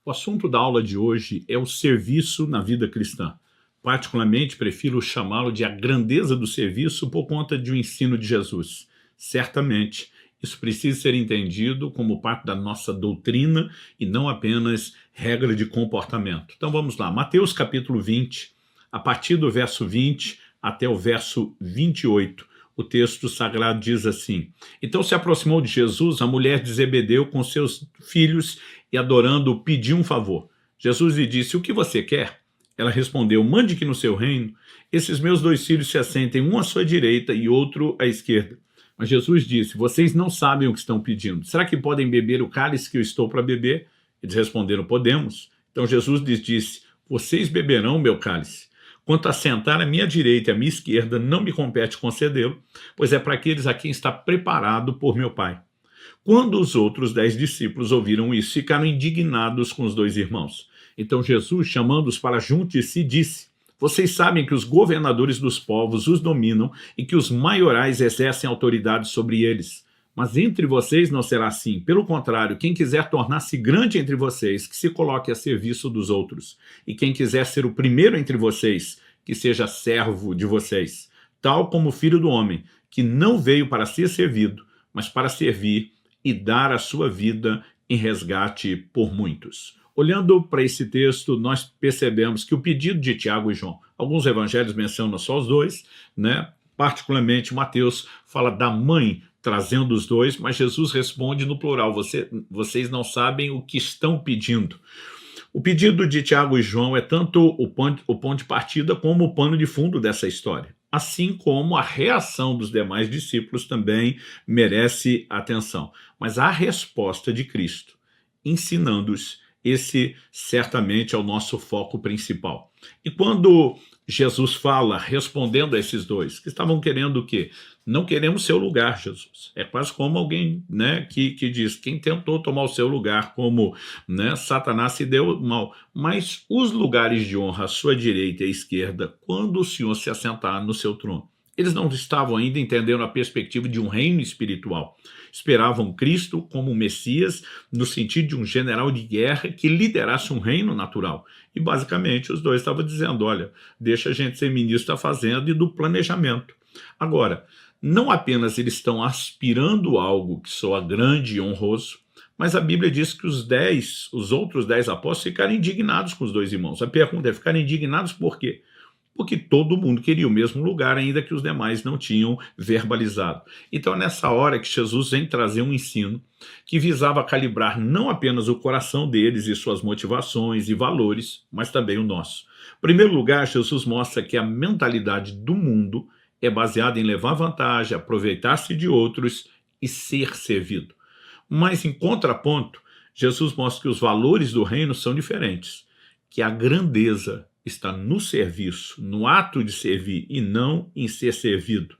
O assunto da aula de hoje é o serviço na vida cristã. Particularmente, prefiro chamá-lo de a grandeza do serviço por conta de um ensino de Jesus. Certamente, isso precisa ser entendido como parte da nossa doutrina e não apenas regra de comportamento. Então vamos lá, Mateus capítulo 20, a partir do verso 20 até o verso 28. O texto sagrado diz assim: Então se aproximou de Jesus a mulher de Zebedeu com seus filhos e, adorando-o, pediu um favor. Jesus lhe disse: O que você quer? Ela respondeu: Mande que no seu reino esses meus 2 filhos se assentem, um à sua direita e outro à esquerda. Mas Jesus disse: Vocês não sabem o que estão pedindo. Será que podem beber o cálice que eu estou para beber? Eles responderam: Podemos. Então Jesus lhes disse: Vocês beberão o meu cálice. Quanto a sentar à minha direita e à minha esquerda, não me compete concedê-lo, pois é para aqueles a quem está preparado por meu Pai. Quando os outros 10 discípulos ouviram isso, ficaram indignados com os 2 irmãos. Então Jesus, chamando-os para junto de si, disse: Vocês sabem que os governadores dos povos os dominam e que os maiorais exercem autoridade sobre eles. Mas entre vocês não será assim. Pelo contrário, quem quiser tornar-se grande entre vocês, que se coloque a serviço dos outros. E quem quiser ser o primeiro entre vocês, que seja servo de vocês. Tal como o Filho do Homem, que não veio para ser servido, mas para servir e dar a sua vida em resgate por muitos. Olhando para esse texto, nós percebemos que o pedido de Tiago e João, alguns evangelhos mencionam só os 2, né? Particularmente Mateus fala da mãe trazendo os 2, mas Jesus responde no plural: vocês não sabem o que estão pedindo. O pedido de Tiago e João é tanto o ponto de partida como o pano de fundo dessa história. Assim como a reação dos demais discípulos também merece atenção. Mas a resposta de Cristo, ensinando-os, esse certamente é o nosso foco principal. E quando Jesus fala, respondendo a esses 2, que estavam querendo o quê? Não queremos seu lugar, Jesus. É quase como alguém, né, que diz: quem tentou tomar o seu lugar, como, né, Satanás se deu mal. Mas os lugares de honra à sua direita e à esquerda, quando o Senhor se assentar no seu trono. Eles não estavam ainda entendendo a perspectiva de um reino espiritual. Esperavam Cristo como Messias, no sentido de um general de guerra que liderasse um reino natural. E basicamente os 2 estavam dizendo: olha, deixa a gente ser ministro da fazenda e do planejamento. Agora, não apenas eles estão aspirando algo que soa grande e honroso, mas a Bíblia diz que os outros 10 apóstolos ficaram indignados com os 2 irmãos. A pergunta é: ficaram indignados por quê? Porque todo mundo queria o mesmo lugar, ainda que os demais não tinham verbalizado. Então é nessa hora que Jesus vem trazer um ensino que visava calibrar não apenas o coração deles e suas motivações e valores, mas também o nosso. Em primeiro lugar, Jesus mostra que a mentalidade do mundo é baseada em levar vantagem, aproveitar-se de outros e ser servido. Mas, em contraponto, Jesus mostra que os valores do reino são diferentes, que a grandeza está no serviço, no ato de servir e não em ser servido.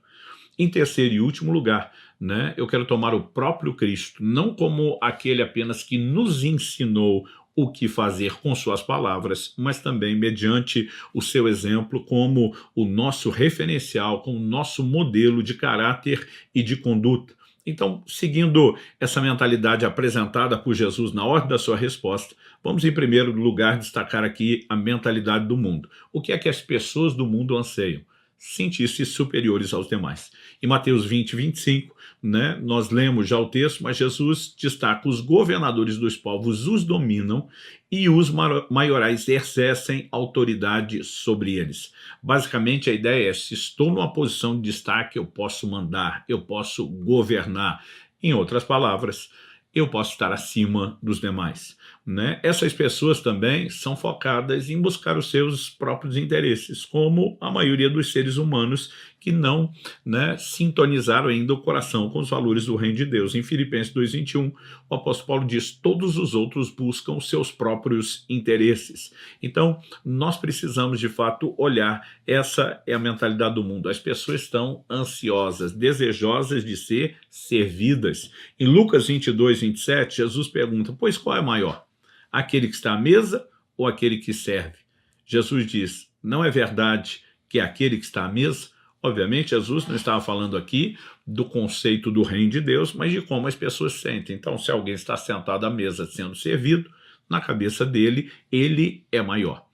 Em terceiro e último lugar, né, eu quero tomar o próprio Cristo, não como aquele apenas que nos ensinou o que fazer com suas palavras, mas também mediante o seu exemplo como o nosso referencial, como o nosso modelo de caráter e de conduta. Então, seguindo essa mentalidade apresentada por Jesus na ordem da sua resposta, vamos em primeiro lugar destacar aqui a mentalidade do mundo. O que é que as pessoas do mundo anseiam? Sentir-se superiores aos demais. Em Mateus 20, 25, né, nós lemos já o texto, mas Jesus destaca: os governadores dos povos os dominam e os maiorais exercem autoridade sobre eles. Basicamente, a ideia é: se estou numa posição de destaque, eu posso mandar, eu posso governar. Em outras palavras, eu posso estar acima dos demais, né? Essas pessoas também são focadas em buscar os seus próprios interesses, como a maioria dos seres humanos que não, né, sintonizaram ainda o coração com os valores do reino de Deus. Em Filipenses 2:21, o apóstolo Paulo diz: todos os outros buscam os seus próprios interesses. Então, nós precisamos de fato olhar, essa é a mentalidade do mundo. As pessoas estão ansiosas, desejosas de ser servidas. Em Lucas 22, 27, Jesus pergunta: pois qual é maior? Aquele que está à mesa ou aquele que serve? Jesus diz: não é verdade que é aquele que está à mesa? Obviamente, Jesus não estava falando aqui do conceito do reino de Deus, mas de como as pessoas sentem. Então, se alguém está sentado à mesa sendo servido, na cabeça dele, ele é maior.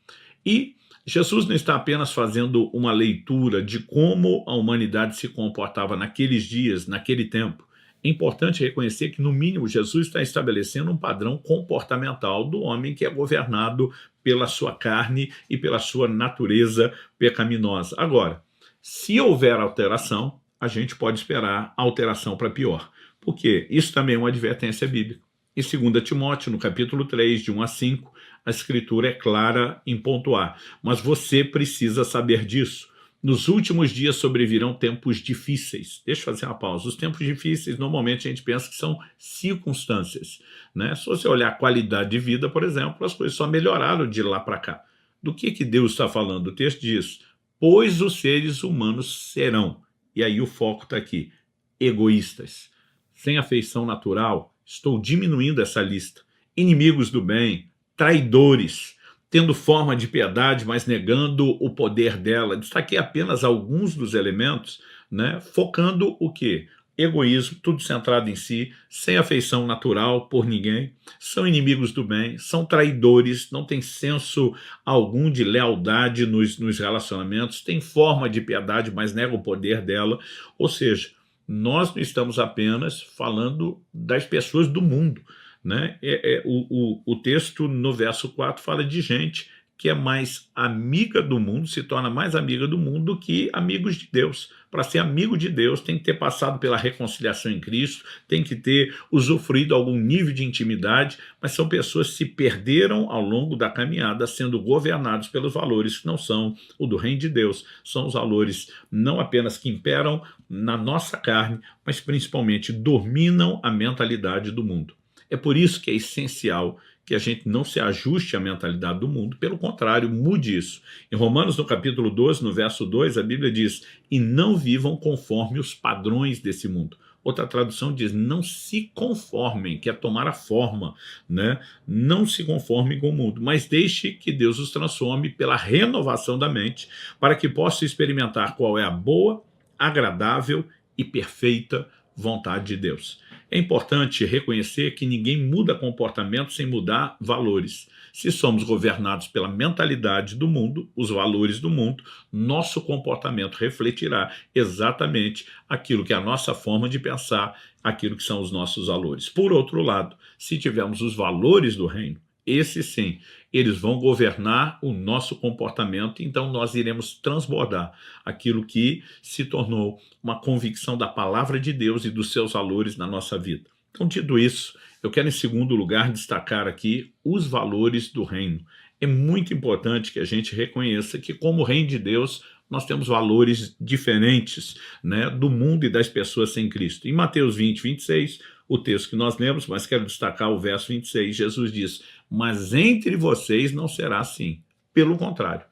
E Jesus não está apenas fazendo uma leitura de como a humanidade se comportava naqueles dias, naquele tempo. É importante reconhecer que, no mínimo, Jesus está estabelecendo um padrão comportamental do homem que é governado pela sua carne e pela sua natureza pecaminosa. Agora, se houver alteração, a gente pode esperar alteração para pior, porque isso também é uma advertência bíblica. Em 2 Timóteo, no capítulo 3, de 1 a 5, a Escritura é clara em pontuar, mas você precisa saber disso. Nos últimos dias sobrevirão tempos difíceis. Deixa eu fazer uma pausa. Os tempos difíceis, normalmente, a gente pensa que são circunstâncias, né? Se você olhar a qualidade de vida, por exemplo, as coisas só melhoraram de lá para cá. Do que Deus está falando? O texto diz, pois os seres humanos serão, e aí o foco está aqui, egoístas, sem afeição natural, estou diminuindo essa lista, inimigos do bem, traidores, tendo forma de piedade, mas negando o poder dela. Destaquei apenas alguns dos elementos, né, focando o quê? Egoísmo, tudo centrado em si, sem afeição natural por ninguém, são inimigos do bem, são traidores, não tem senso algum de lealdade nos relacionamentos, tem forma de piedade, mas nega o poder dela. Ou seja, nós não estamos apenas falando das pessoas do mundo, né? O texto no verso 4 fala de gente que é mais amiga do mundo, se torna mais amiga do mundo do que amigos de Deus. Para ser amigo de Deus tem que ter passado pela reconciliação em Cristo, tem que ter usufruído algum nível de intimidade, mas são pessoas que se perderam ao longo da caminhada, sendo governados pelos valores que não são o do reino de Deus, são os valores não apenas que imperam na nossa carne, mas principalmente dominam a mentalidade do mundo. É por isso que é essencial que a gente não se ajuste à mentalidade do mundo, pelo contrário, mude isso. Em Romanos, no capítulo 12, no verso 2, a Bíblia diz, e não vivam conforme os padrões desse mundo. Outra tradução diz, não se conformem, que é tomar a forma, né? Não se conformem com o mundo, mas deixe que Deus os transforme pela renovação da mente, para que possa experimentar qual é a boa, agradável e perfeita vontade de Deus. É importante reconhecer que ninguém muda comportamento sem mudar valores. Se somos governados pela mentalidade do mundo, os valores do mundo, nosso comportamento refletirá exatamente aquilo que é a nossa forma de pensar, aquilo que são os nossos valores. Por outro lado, se tivermos os valores do reino, esses sim, eles vão governar o nosso comportamento, então nós iremos transbordar aquilo que se tornou uma convicção da palavra de Deus e dos seus valores na nossa vida. Então, dito isso, eu quero em segundo lugar destacar aqui os valores do reino. É muito importante que a gente reconheça que como reino de Deus, nós temos valores diferentes, né, do mundo e das pessoas sem Cristo. Em Mateus 20, 26, o texto que nós lemos, mas quero destacar o verso 26, Jesus diz, mas entre vocês não será assim, pelo contrário.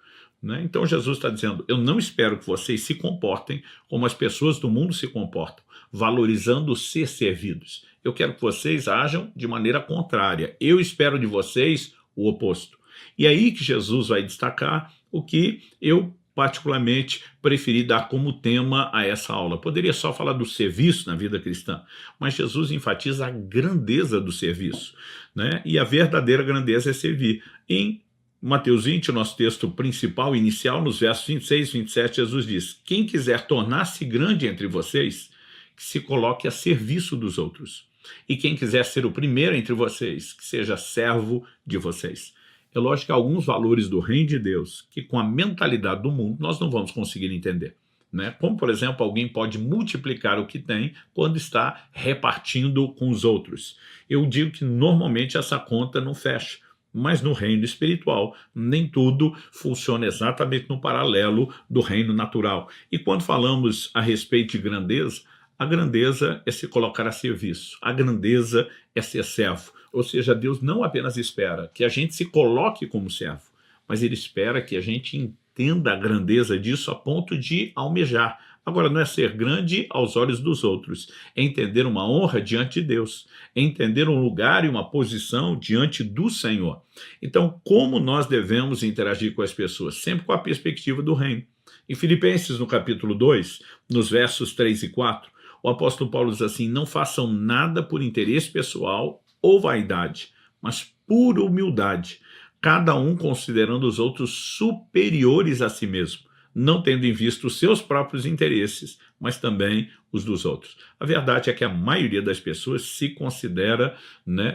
Né? Então Jesus está dizendo, eu não espero que vocês se comportem como as pessoas do mundo se comportam, valorizando ser servidos. Eu quero que vocês ajam de maneira contrária. Eu espero de vocês o oposto. E aí que Jesus vai destacar o que eu particularmente preferi dar como tema a essa aula. Poderia só falar do serviço na vida cristã, mas Jesus enfatiza a grandeza do serviço, né? E a verdadeira grandeza é servir. Em Mateus 20, o nosso texto principal, inicial, nos versos 26 e 27, Jesus diz, quem quiser tornar-se grande entre vocês, que se coloque a serviço dos outros. E quem quiser ser o primeiro entre vocês, que seja servo de vocês. É lógico que há alguns valores do reino de Deus que com a mentalidade do mundo nós não vamos conseguir entender. Né? Como, por exemplo, alguém pode multiplicar o que tem quando está repartindo com os outros. Eu digo que normalmente essa conta não fecha, mas no reino espiritual nem tudo funciona exatamente no paralelo do reino natural. E quando falamos a respeito de grandeza, a grandeza é se colocar a serviço, a grandeza é ser servo. Ou seja, Deus não apenas espera que a gente se coloque como servo, mas Ele espera que a gente entenda a grandeza disso a ponto de almejar. Agora, não é ser grande aos olhos dos outros, é entender uma honra diante de Deus, é entender um lugar e uma posição diante do Senhor. Então, como nós devemos interagir com as pessoas? Sempre com a perspectiva do reino. Em Filipenses, no capítulo 2, nos versos 3 e 4, o apóstolo Paulo diz assim, não façam nada por interesse pessoal ou vaidade, mas por humildade, cada um considerando os outros superiores a si mesmo, não tendo em vista os seus próprios interesses, mas também os dos outros. A verdade é que a maioria das pessoas se considera,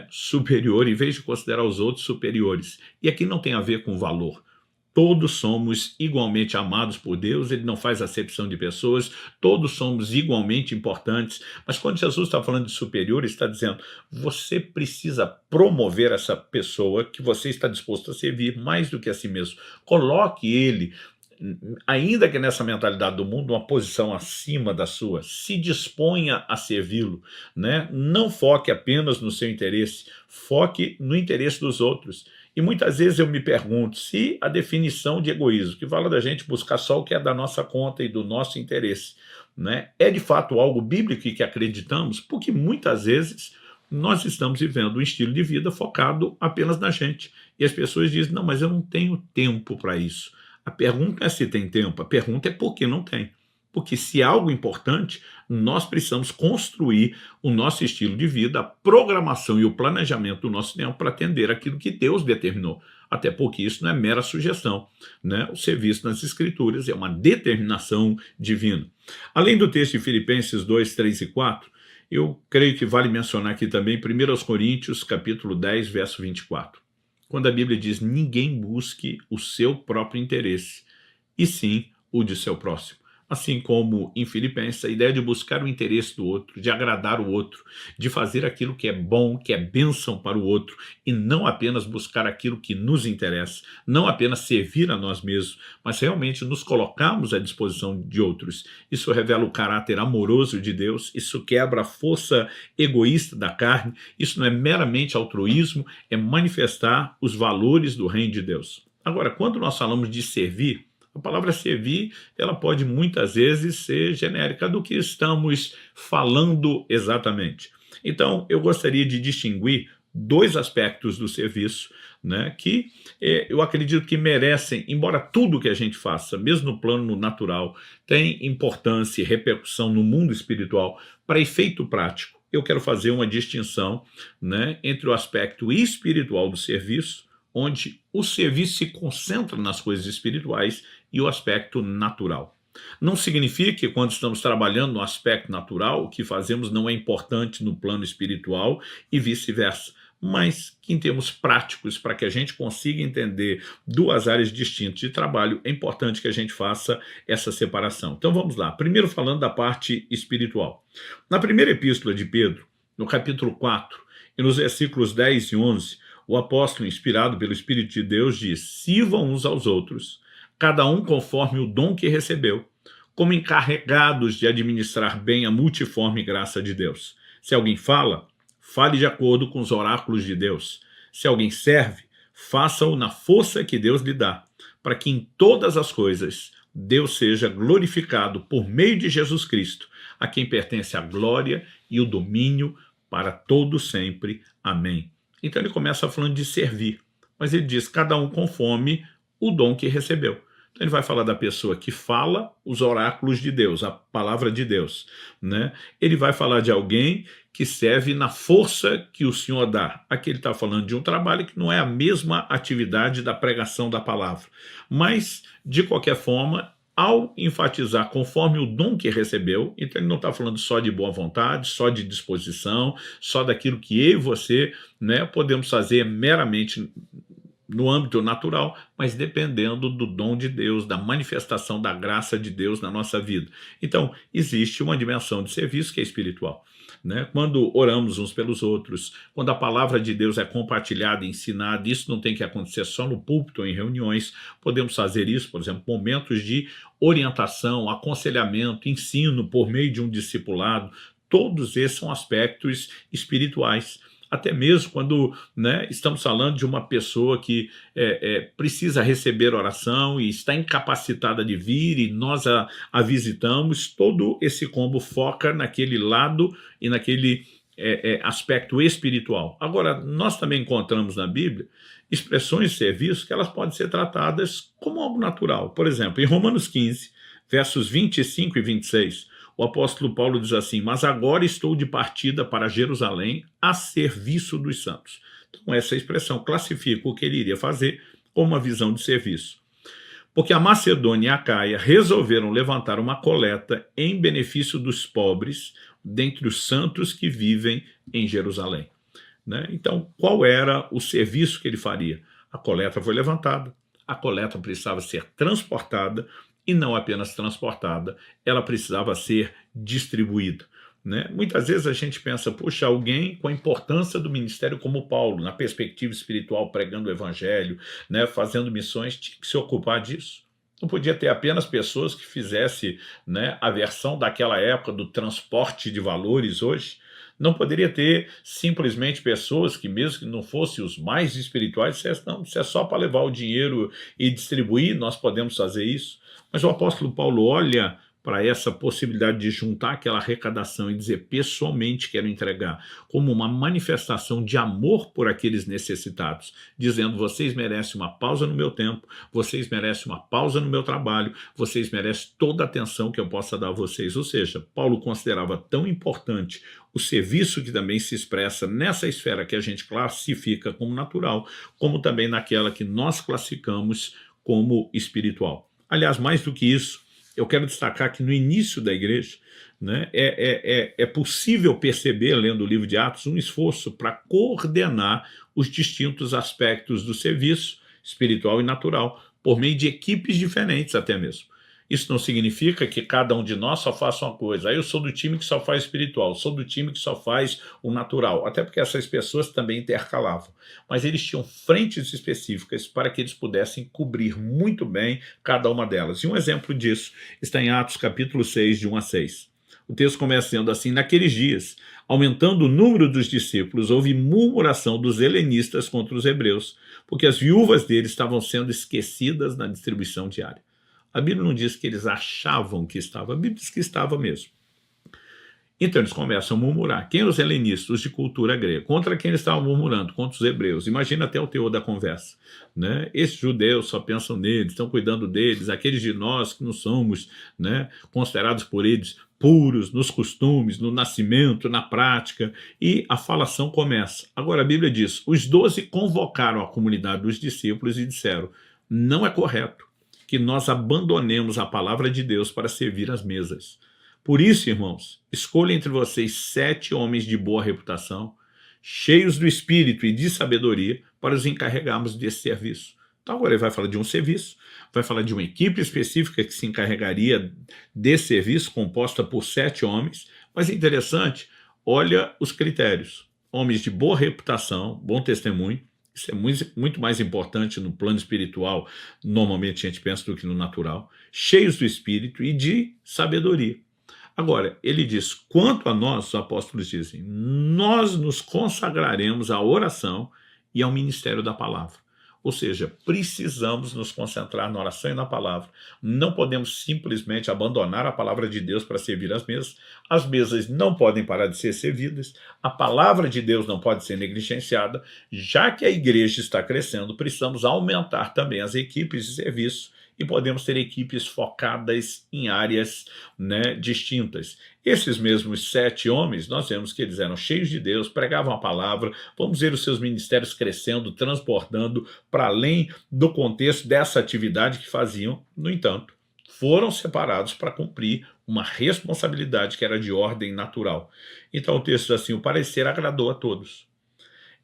superior, em vez de considerar os outros superiores. E aqui não tem a ver com valor. Todos somos igualmente amados por Deus, ele não faz acepção de pessoas, todos somos igualmente importantes, mas quando Jesus está falando de superior, ele está dizendo, você precisa promover essa pessoa que você está disposto a servir mais do que a si mesmo. Coloque ele, ainda que nessa mentalidade do mundo, uma posição acima da sua, se disponha a servi-lo, Não foque apenas no seu interesse, foque no interesse dos outros. E muitas vezes eu me pergunto se a definição de egoísmo, que fala da gente buscar só o que é da nossa conta e do nosso interesse, é de fato algo bíblico e que acreditamos, porque muitas vezes nós estamos vivendo um estilo de vida focado apenas na gente. E as pessoas dizem, não, mas eu não tenho tempo para isso. A pergunta é se tem tempo, a pergunta é por que não tem. Porque se é algo importante, nós precisamos construir o nosso estilo de vida, a programação e o planejamento do nosso tempo para atender aquilo que Deus determinou. Até porque isso não é mera sugestão, O serviço nas Escrituras é uma determinação divina. Além do texto de Filipenses 2, 3 e 4, eu creio que vale mencionar aqui também 1 Coríntios, capítulo 10, verso 24. Quando a Bíblia diz, ninguém busque o seu próprio interesse, e sim o de seu próximo. Assim como em Filipenses, a ideia de buscar o interesse do outro, de agradar o outro, de fazer aquilo que é bom, que é bênção para o outro, e não apenas buscar aquilo que nos interessa, não apenas servir a nós mesmos, mas realmente nos colocarmos à disposição de outros. Isso revela o caráter amoroso de Deus, isso quebra a força egoísta da carne, isso não é meramente altruísmo, é manifestar os valores do reino de Deus. Agora, quando nós falamos de servir, a palavra servir, ela pode muitas vezes ser genérica do que estamos falando exatamente. Então, eu gostaria de distinguir dois aspectos do serviço, que eu acredito que merecem, embora tudo que a gente faça, mesmo no plano natural, tem importância e repercussão no mundo espiritual, para efeito prático, eu quero fazer uma distinção, entre o aspecto espiritual do serviço, onde o serviço se concentra nas coisas espirituais, e o aspecto natural. Não significa que quando estamos trabalhando no aspecto natural, o que fazemos não é importante no plano espiritual e vice-versa, mas que em termos práticos, para que a gente consiga entender duas áreas distintas de trabalho, é importante que a gente faça essa separação. Então vamos lá, primeiro falando da parte espiritual. Na primeira epístola de Pedro, no capítulo 4, e nos versículos 10 e 11, o apóstolo, inspirado pelo Espírito de Deus, diz, sirvam uns aos outros, cada um conforme o dom que recebeu, como encarregados de administrar bem a multiforme graça de Deus. Se alguém fala, fale de acordo com os oráculos de Deus. Se alguém serve, faça-o na força que Deus lhe dá, para que em todas as coisas Deus seja glorificado por meio de Jesus Cristo, a quem pertence a glória e o domínio para todo sempre. Amém. Então ele começa falando de servir, mas ele diz cada um conforme o dom que recebeu. Então ele vai falar da pessoa que fala os oráculos de Deus, a palavra de Deus, Ele vai falar de alguém que serve na força que o Senhor dá. Aqui ele está falando de um trabalho que não é a mesma atividade da pregação da palavra, mas de qualquer forma, ao enfatizar conforme o dom que recebeu, então ele não está falando só de boa vontade, só de disposição, só daquilo que eu e você podemos fazer meramente no âmbito natural, mas dependendo do dom de Deus, da manifestação da graça de Deus na nossa vida. Então, existe uma dimensão de serviço que é espiritual. Quando oramos uns pelos outros, quando a palavra de Deus é compartilhada e ensinada, isso não tem que acontecer só no púlpito ou em reuniões, podemos fazer isso, por exemplo, momentos de orientação, aconselhamento, ensino por meio de um discipulado, todos esses são aspectos espirituais. Até mesmo quando estamos falando de uma pessoa que precisa receber oração e está incapacitada de vir e nós a visitamos, todo esse combo foca naquele lado e naquele aspecto espiritual. Agora, nós também encontramos na Bíblia expressões de serviço que elas podem ser tratadas como algo natural. Por exemplo, em Romanos 15, versos 25 e 26, o apóstolo Paulo diz assim, mas agora estou de partida para Jerusalém a serviço dos santos. Então, essa expressão classifica o que ele iria fazer como uma visão de serviço. Porque a Macedônia e a Caia resolveram levantar uma coleta em benefício dos pobres dentre os santos que vivem em Jerusalém. Né? Então, qual era o serviço que ele faria? A coleta foi levantada, a coleta precisava ser transportada, e não apenas transportada, ela precisava ser distribuída. Né? Muitas vezes a gente pensa, puxa, alguém com a importância do ministério como Paulo, na perspectiva espiritual, pregando o evangelho, né, fazendo missões, tinha que se ocupar disso. Não podia ter apenas pessoas que fizessem, né, a versão daquela época do transporte de valores hoje. Não poderia ter simplesmente pessoas que, mesmo que não fossem os mais espirituais, dissessem, não, isso é só para levar o dinheiro e distribuir, nós podemos fazer isso. Mas o apóstolo Paulo olha para essa possibilidade de juntar aquela arrecadação e dizer, pessoalmente quero entregar, como uma manifestação de amor por aqueles necessitados, dizendo, vocês merecem uma pausa no meu tempo, vocês merecem uma pausa no meu trabalho, vocês merecem toda a atenção que eu possa dar a vocês. Ou seja, Paulo considerava tão importante o serviço que também se expressa nessa esfera que a gente classifica como natural, como também naquela que nós classificamos como espiritual. Aliás, mais do que isso, eu quero destacar que no início da igreja, né, é possível perceber, lendo o livro de Atos, um esforço para coordenar os distintos aspectos do serviço espiritual e natural, por meio de equipes diferentes até mesmo. Isso não significa que cada um de nós só faça uma coisa. Eu sou do time que só faz espiritual, sou do time que só faz o natural. Até porque essas pessoas também intercalavam. Mas eles tinham frentes específicas para que eles pudessem cobrir muito bem cada uma delas. E um exemplo disso está em Atos capítulo 6, de 1 a 6. O texto começa dizendo assim, naqueles dias, aumentando o número dos discípulos, houve murmuração dos helenistas contra os hebreus, porque as viúvas deles estavam sendo esquecidas na distribuição diária. A Bíblia não diz que eles achavam que estava, a Bíblia diz que estava mesmo. Então eles começam a murmurar. Quem eram os helenistas, os de cultura grega? Contra quem eles estavam murmurando? Contra os hebreus. Imagina até o teor da conversa. Né? Esses judeus só pensam neles, estão cuidando deles, aqueles de nós que não somos, né, considerados por eles puros nos costumes, no nascimento, na prática, e a falação começa. Agora a Bíblia diz, os 12 convocaram a comunidade dos discípulos e disseram, não é correto que nós abandonemos a palavra de Deus para servir as mesas. Por isso, irmãos, escolha entre vocês 7 homens de boa reputação, cheios do Espírito e de sabedoria, para os encarregarmos desse serviço. Então agora ele vai falar de um serviço, vai falar de uma equipe específica que se encarregaria desse serviço, composta por 7 homens, mas é interessante, olha os critérios. Homens de boa reputação, bom testemunho, isso é muito mais importante no plano espiritual, normalmente a gente pensa, do que no natural, cheios do Espírito e de sabedoria. Agora, ele diz, quanto a nós, os apóstolos dizem, nós nos consagraremos à oração e ao ministério da palavra. Ou seja, precisamos nos concentrar na oração e na palavra. Não podemos simplesmente abandonar a palavra de Deus para servir as mesas. As mesas não podem parar de ser servidas. A palavra de Deus não pode ser negligenciada. Já que a igreja está crescendo, precisamos aumentar também as equipes de serviço e podemos ter equipes focadas em áreas, né, distintas. Esses mesmos 7 homens, nós vemos que eles eram cheios de Deus, pregavam a palavra, vamos ver os seus ministérios crescendo, transbordando para além do contexto dessa atividade que faziam. No entanto, foram separados para cumprir uma responsabilidade que era de ordem natural. Então o texto diz assim, o parecer agradou a todos.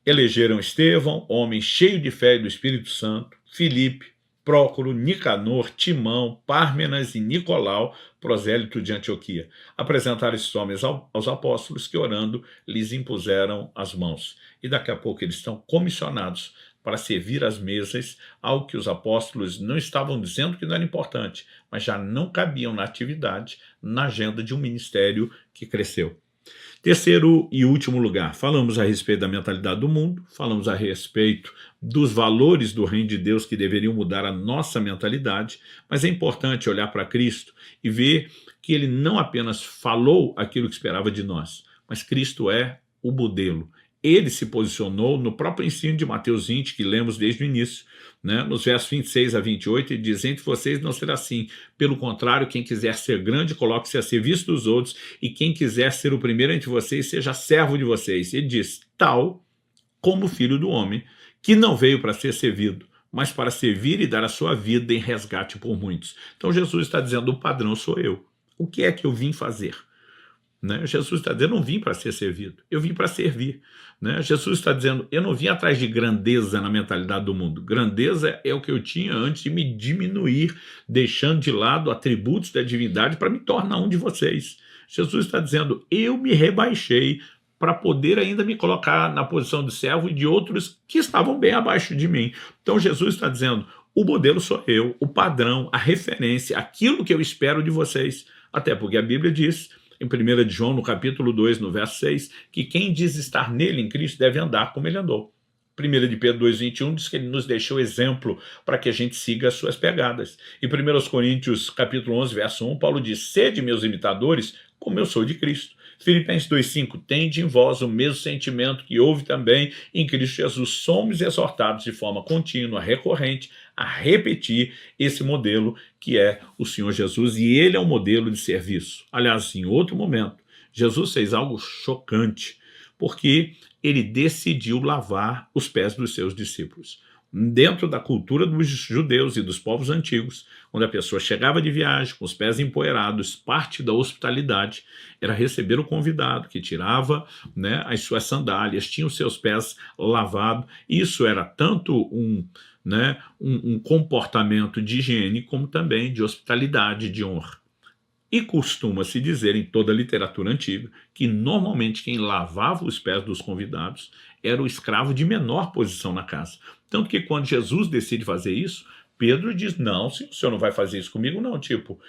Elegeram Estevão, homem cheio de fé e do Espírito Santo, Filipe, Prócoro, Nicanor, Timão, Pármenas e Nicolau, prosélito de Antioquia. Apresentaram esses homens aos apóstolos que, orando, lhes impuseram as mãos. E daqui a pouco eles estão comissionados para servir as mesas, algo que os apóstolos não estavam dizendo que não era importante, mas já não cabiam na atividade, na agenda de um ministério que cresceu. Terceiro e último lugar, falamos a respeito da mentalidade do mundo, falamos a respeito dos valores do reino de Deus que deveriam mudar a nossa mentalidade, mas é importante olhar para Cristo e ver que ele não apenas falou aquilo que esperava de nós, mas Cristo é o modelo. Ele se posicionou no próprio ensino de Mateus 20, que lemos desde o início, né? Nos versos 26 a 28, ele diz, entre vocês não será assim. Pelo contrário, quem quiser ser grande, coloque-se a serviço dos outros, e quem quiser ser o primeiro entre vocês, seja servo de vocês. Ele diz, tal como filho do homem, que não veio para ser servido, mas para servir e dar a sua vida em resgate por muitos. Então Jesus está dizendo, o padrão sou eu. O que é que eu vim fazer? Né? Jesus está dizendo, eu não vim para ser servido, eu vim para servir. Né? Jesus está dizendo, eu não vim atrás de grandeza na mentalidade do mundo. Grandeza é o que eu tinha antes de me diminuir, deixando de lado atributos da divindade para me tornar um de vocês. Jesus está dizendo, eu me rebaixei para poder ainda me colocar na posição de servo e de outros que estavam bem abaixo de mim. Então Jesus está dizendo, o modelo sou eu, o padrão, a referência, aquilo que eu espero de vocês. Até porque a Bíblia diz, em 1 de João, no capítulo 2, no verso 6, que quem diz estar nele, em Cristo, deve andar como ele andou. 1 de Pedro 2,21 diz que ele nos deixou exemplo para que a gente siga as suas pegadas. Em 1 Coríntios, capítulo 11, verso 1, Paulo diz, sede meus imitadores, como eu sou de Cristo. Filipenses 2,5, tende em vós o mesmo sentimento que houve também em Cristo Jesus. Somos exortados de forma contínua, recorrente, a repetir esse modelo que é o Senhor Jesus, e ele é um modelo de serviço. Aliás, em outro momento, Jesus fez algo chocante, porque ele decidiu lavar os pés dos seus discípulos. Dentro da cultura dos judeus e dos povos antigos, quando a pessoa chegava de viagem com os pés empoeirados, parte da hospitalidade era receber o convidado, que tirava, né, as suas sandálias, tinha os seus pés lavados. Isso era tanto um comportamento de higiene, como também de hospitalidade, de honra. E costuma-se dizer em toda a literatura antiga que normalmente quem lavava os pés dos convidados era o escravo de menor posição na casa. Tanto que quando Jesus decide fazer isso, Pedro diz, não, o senhor não vai fazer isso comigo não, tipo,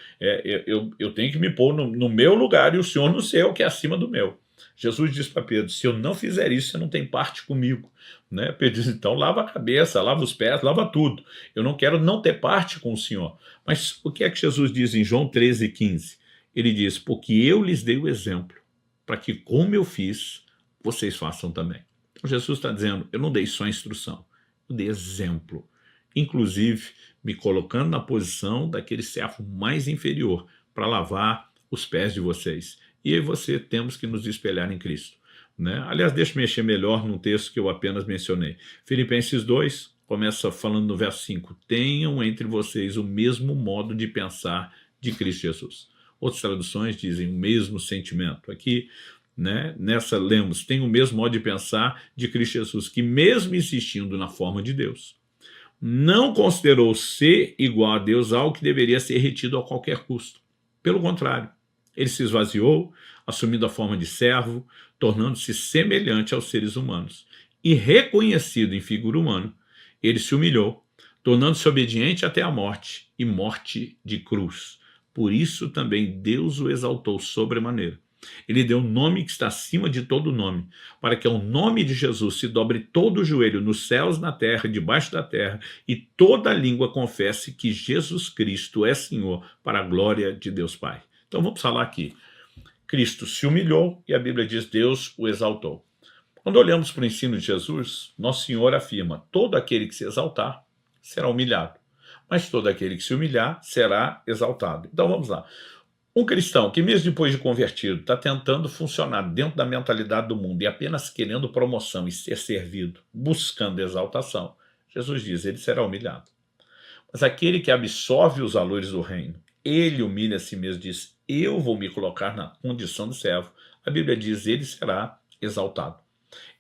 eu tenho que me pôr no meu lugar e o senhor no seu, que é acima do meu. Jesus diz para Pedro, se eu não fizer isso, você não tem parte comigo. Né? Pedro diz, então lava a cabeça, lava os pés, lava tudo. Eu não quero não ter parte com o Senhor. Mas o que é que Jesus diz em João 13,15? Ele diz, porque eu lhes dei o exemplo, para que como eu fiz, vocês façam também. Então Jesus está dizendo, eu não dei só instrução, eu dei exemplo. Inclusive, me colocando na posição daquele servo mais inferior, para lavar os pés de vocês. E eu e você temos que nos espelhar em Cristo. Né? Aliás, deixa eu mexer melhor num texto que eu apenas mencionei. Filipenses 2 começa falando no verso 5. Tenham entre vocês o mesmo modo de pensar de Cristo Jesus. Outras traduções dizem o mesmo sentimento. Aqui, né, nessa lemos, tem o mesmo modo de pensar de Cristo Jesus, que mesmo existindo na forma de Deus, não considerou ser igual a Deus algo que deveria ser retido a qualquer custo. Pelo contrário, ele se esvaziou, assumindo a forma de servo, tornando-se semelhante aos seres humanos. E reconhecido em figura humana, ele se humilhou, tornando-se obediente até a morte, e morte de cruz. Por isso também Deus o exaltou sobremaneira. Ele deu um nome que está acima de todo nome, para que ao nome de Jesus se dobre todo o joelho nos céus, na terra, debaixo da terra, e toda língua confesse que Jesus Cristo é Senhor, para a glória de Deus Pai. Então vamos falar aqui. Cristo se humilhou e a Bíblia diz Deus o exaltou. Quando olhamos para o ensino de Jesus, Nosso Senhor afirma, todo aquele que se exaltar será humilhado, mas todo aquele que se humilhar será exaltado. Então vamos lá. Um cristão que mesmo depois de convertido está tentando funcionar dentro da mentalidade do mundo e apenas querendo promoção e ser servido, buscando exaltação, Jesus diz, ele será humilhado. Mas aquele que absorve os valores do reino, ele humilha a si mesmo e diz, eu vou me colocar na condição de servo. A Bíblia diz, ele será exaltado.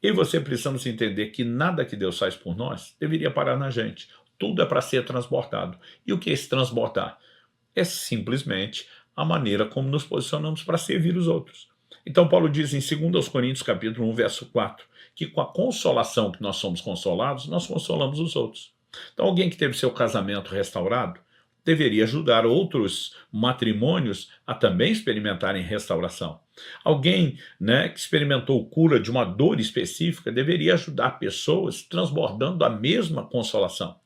Eu e você precisamos entender que nada que Deus faz por nós deveria parar na gente. Tudo é para ser transbordado. E o que é esse transbordar? É simplesmente a maneira como nos posicionamos para servir os outros. Então Paulo diz em 2 Coríntios capítulo 1, verso 4, que com a consolação que nós somos consolados, nós consolamos os outros. Então alguém que teve seu casamento restaurado, deveria ajudar outros matrimônios a também experimentarem restauração. Alguém, né, que experimentou cura de uma dor específica deveria ajudar pessoas transbordando a mesma consolação.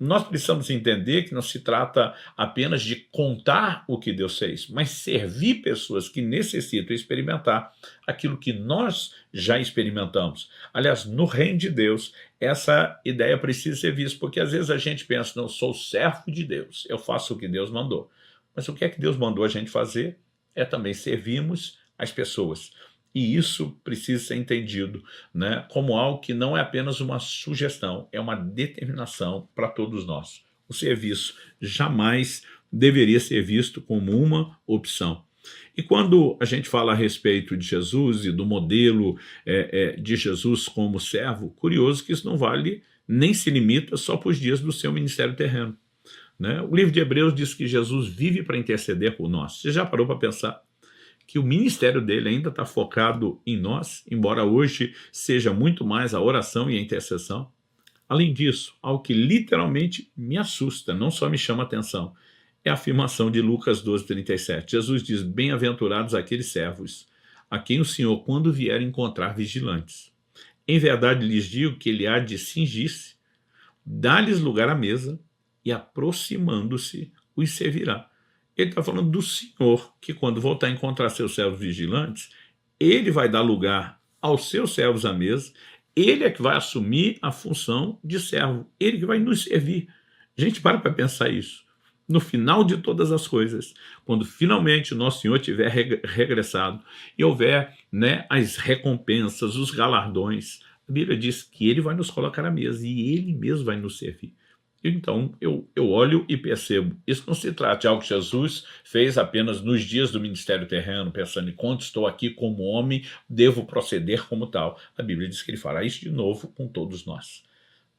Nós precisamos entender que não se trata apenas de contar o que Deus fez, mas servir pessoas que necessitam experimentar aquilo que nós já experimentamos. Aliás, no reino de Deus, essa ideia precisa ser vista, porque às vezes a gente pensa, não, sou servo de Deus, eu faço o que Deus mandou. Mas o que é que Deus mandou a gente fazer? É também servirmos as pessoas. E isso precisa ser entendido, né, como algo que não é apenas uma sugestão, é uma determinação para todos nós. O serviço jamais deveria ser visto como uma opção. E quando a gente fala a respeito de Jesus e do modelo de Jesus como servo, curioso que isso não vale nem se limita só para os dias do seu ministério terreno, né? O livro de Hebreus diz que Jesus vive para interceder por nós. Você já parou para pensar que o ministério dele ainda está focado em nós, embora hoje seja muito mais a oração e a intercessão? Além disso, algo que literalmente me assusta, não só me chama a atenção, é a afirmação de Lucas 12:37. Jesus diz: bem-aventurados aqueles servos, a quem o Senhor, quando vier, encontrar vigilantes. Em verdade lhes digo que ele há de cingir-se, dar-lhes lugar à mesa e, aproximando-se, os servirá. Ele está falando do Senhor, que quando voltar a encontrar seus servos vigilantes, ele vai dar lugar aos seus servos à mesa, ele é que vai assumir a função de servo, ele que vai nos servir. Gente, para pensar isso. No final de todas as coisas, quando finalmente o nosso Senhor tiver regressado e houver, né, as recompensas, os galardões, a Bíblia diz que ele vai nos colocar à mesa e ele mesmo vai nos servir. Então, eu olho e percebo, isso não se trata de algo que Jesus fez apenas nos dias do ministério terreno, pensando em quando estou aqui como homem, devo proceder como tal. A Bíblia diz que ele fará isso de novo com todos nós,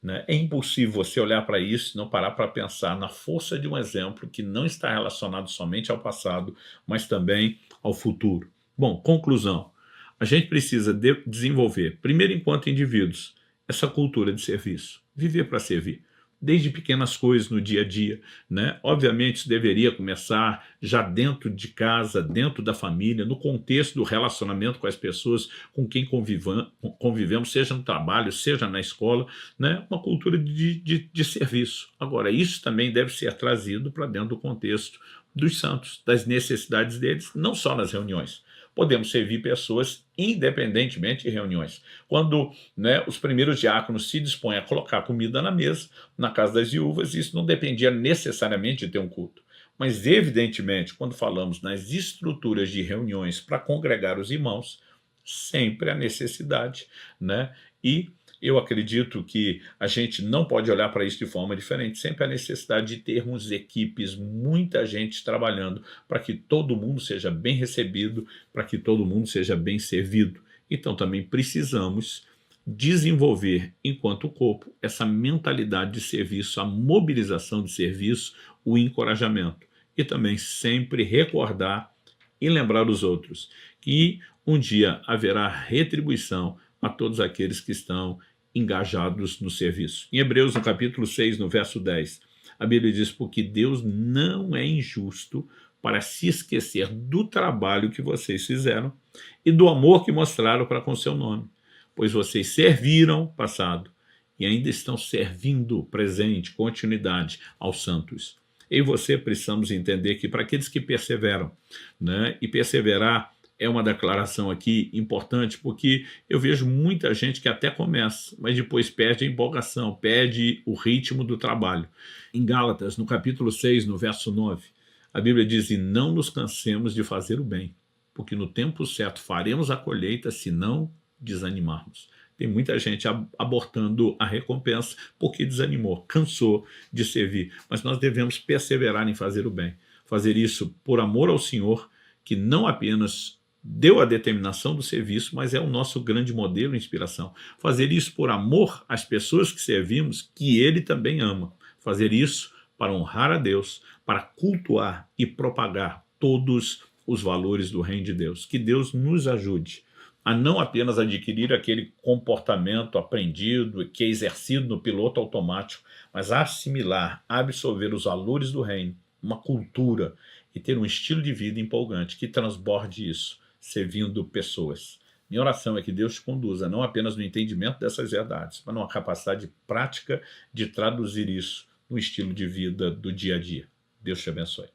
né? É impossível você olhar para isso e não parar para pensar na força de um exemplo que não está relacionado somente ao passado, mas também ao futuro. Bom, conclusão. A gente precisa desenvolver, primeiro enquanto indivíduos, essa cultura de serviço, viver para servir, desde pequenas coisas no dia a dia, né? Obviamente isso deveria começar já dentro de casa, dentro da família, no contexto do relacionamento com as pessoas com quem convivemos, seja no trabalho, seja na escola, né? Uma cultura de serviço. Agora, isso também deve ser trazido para dentro do contexto dos santos, das necessidades deles, não só nas reuniões. Podemos servir pessoas independentemente de reuniões. Quando, né, os primeiros diáconos se dispõem a colocar comida na mesa, na casa das viúvas, isso não dependia necessariamente de ter um culto. Mas, evidentemente, quando falamos nas estruturas de reuniões para congregar os irmãos, sempre há necessidade, né? E eu acredito que a gente não pode olhar para isso de forma diferente. Sempre há necessidade de termos equipes, muita gente trabalhando para que todo mundo seja bem recebido, para que todo mundo seja bem servido. Então também precisamos desenvolver, enquanto corpo, essa mentalidade de serviço, a mobilização de serviço, o encorajamento. E também sempre recordar e lembrar os outros que um dia haverá retribuição a todos aqueles que estão engajados no serviço. Em Hebreus, no capítulo 6, no verso 10, a Bíblia diz: porque Deus não é injusto para se esquecer do trabalho que vocês fizeram e do amor que mostraram para com seu nome, pois vocês serviram, passado, e ainda estão servindo, presente, continuidade, aos santos. Eu e você precisamos entender que para aqueles que perseveram, né, e perseverar é uma declaração aqui importante, porque eu vejo muita gente que até começa, mas depois perde a empolgação, perde o ritmo do trabalho. Em Gálatas, no capítulo 6, no verso 9, a Bíblia diz: e não nos cansemos de fazer o bem, porque no tempo certo faremos a colheita se não desanimarmos. Tem muita gente abortando a recompensa porque desanimou, cansou de servir, mas nós devemos perseverar em fazer o bem. Fazer isso por amor ao Senhor, que não apenas deu a determinação do serviço, mas é o nosso grande modelo e inspiração. Fazer isso por amor às pessoas que servimos, que Ele também ama. Fazer isso para honrar a Deus, para cultuar e propagar todos os valores do reino de Deus. Que Deus nos ajude a não apenas adquirir aquele comportamento aprendido, que é exercido no piloto automático, mas a assimilar, a absorver os valores do reino, uma cultura, e ter um estilo de vida empolgante que transborde isso, servindo pessoas. Minha oração é que Deus te conduza não apenas no entendimento dessas verdades, mas numa capacidade prática de traduzir isso no estilo de vida do dia a dia. Deus te abençoe.